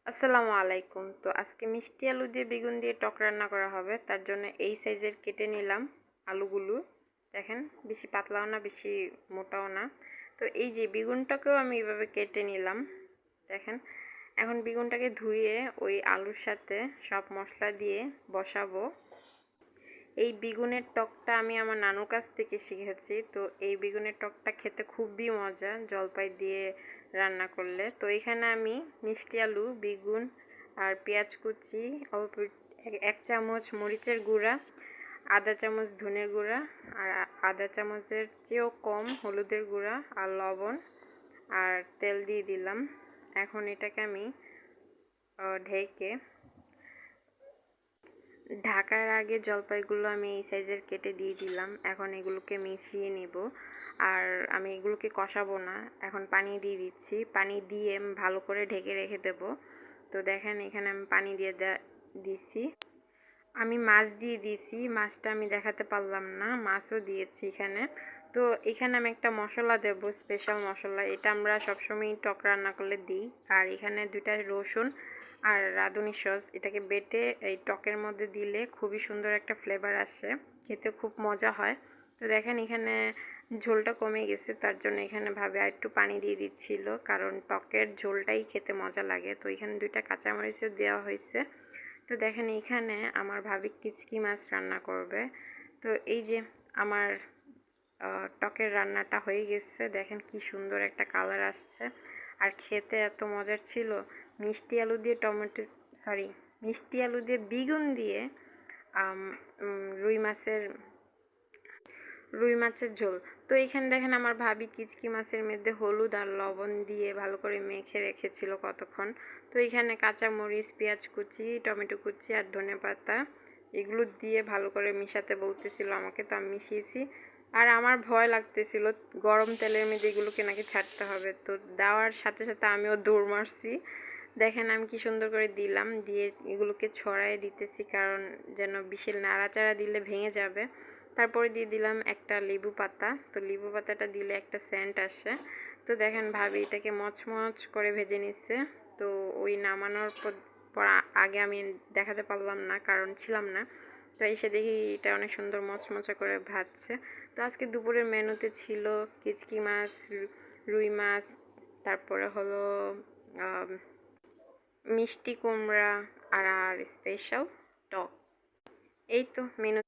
আসসালামু আলাইকুম। তো আজকে মিষ্টি আলু দিয়ে বেগুন দিয়ে টক রান্না করা হবে। তার জন্য এই সাইজের কেটে নিলাম আলুগুলো। দেখেন বেশি পাতলাও না বেশি মোটাও না। তো এই যে বেগুনটাকেও আমি এভাবে কেটে নিলাম। দেখেন এখন বেগুনটাকে ধুয়ে ওই আলুর সাথে সব মশলা দিয়ে বসাবো। এই বেগুনের টকটা আমি আমার নানুর কাছ থেকে শিখেছি। তো এই বেগুনের টকটা খেতে খুবই মজা জলপাই দিয়ে রান্না করলে। তো এখানে আমি মিষ্টি আলু, বেগুন আর পেঁয়াজ কুচি, অল্প এক চামচ মরিচের গুঁড়া, আধা চামচ ধনের গুঁড়া আর আধা চামচের চেয়েও কম হলুদের গুঁড়া আর লবণ আর তেল দিয়ে দিলাম। এখন এটাকে আমি ঢেকে ঢাকার আগে জলপাইগুলো আমি এই সাইজের কেটে দিয়ে দিলাম। এখন এগুলোকে মিশিয়ে নেব। আর আমি এগুলোকে কষাবো না, এখন পানি দিয়ে দিচ্ছি। পানি দিয়ে ভালো করে ঢেকে রেখে দেব। তো দেখেন এখানে আমি পানি দিয়ে দিচ্ছি। আমি মাছ দিয়ে দিয়েছি, মাছটা আমি দেখাতে পারলাম না, মাছও দিয়েছি এখানে। তো এখানে আমি একটা মশলা দেব, স্পেশাল মশলা, এটা আমরা সবসময় টক রান্না করলে দিই। আর এখানে 2টা রসুন আর রাঁধুনি সস, এটাকে বেটে এই টকের মধ্যে দিলে খুবই সুন্দর একটা ফ্লেভার আসে, খেতে খুব মজা হয়। তো দেখেন এখানে ঝোলটা কমে গেছে, তার জন্য এখানে ভাবে আর একটু পানি দিয়ে দিচ্ছিল, কারণ টকের ঝোলটাই খেতে মজা লাগে। তো এখানে 2টা কাঁচামরিচও দেওয়া হয়েছে। তো দেখেন এইখানে আমার ভাবি কিচকি মাছ রান্না করবে। তো এই যে আমার টকের রান্নাটা হয়ে গেছে। দেখেন কি সুন্দর একটা কালার আসছে আর খেতে এত মজার ছিল। মিষ্টি আলু দিয়ে মিষ্টি আলু দিয়ে বেগুন দিয়ে রুই মাছের ঝোল। তো এইখানে দেখেন আমার ভাবি কিচকি মাছের মধ্যে হলুদ আর লবণ দিয়ে ভালো করে মেখে রেখেছিল কতক্ষণ। তো এইখানে কাঁচামরিচ, পেঁয়াজ কুচি, টমেটো কুচি আর ধনেপাতা এগুলো দিয়ে ভালো করে মিশাতে বলতেছিল আমাকে, তো আমি মিশিয়েছি। আর আমার ভয় লাগতেছিল গরম তেলের মধ্যে এগুলোকে নাকি ছাড়তে হবে। তো দেওয়ার সাথে সাথে আমিও দৌড় মারছি। দেখেন আমি কি সুন্দর করে দিলাম, দিয়ে এগুলোকে ছড়াই দিতেছি, কারণ যেন বিশেষ নাড়াচাড়া দিলে ভেঙে যাবে। তারপরে দিয়ে দিলাম একটা লেবু পাতা। তো লেবু পাতাটা দিলে একটা সেন্ট আসে। তো দেখেন ভাবি এটাকে মচমচ করে ভেজে নিচ্ছে। তো ওই নামানোর পর আগে আমি দেখাতে পারলাম না, কারণ ছিলাম না। তো এসে দেখি এটা অনেক সুন্দর মচমচা করে ভাজছে। তো আজকে দুপুরের মেনুতে ছিল কিচকি মাছ, রুই মাছ, তারপরে হলো মিষ্টি কুমড়া আর স্পেশাল টক। এই তো মেনু।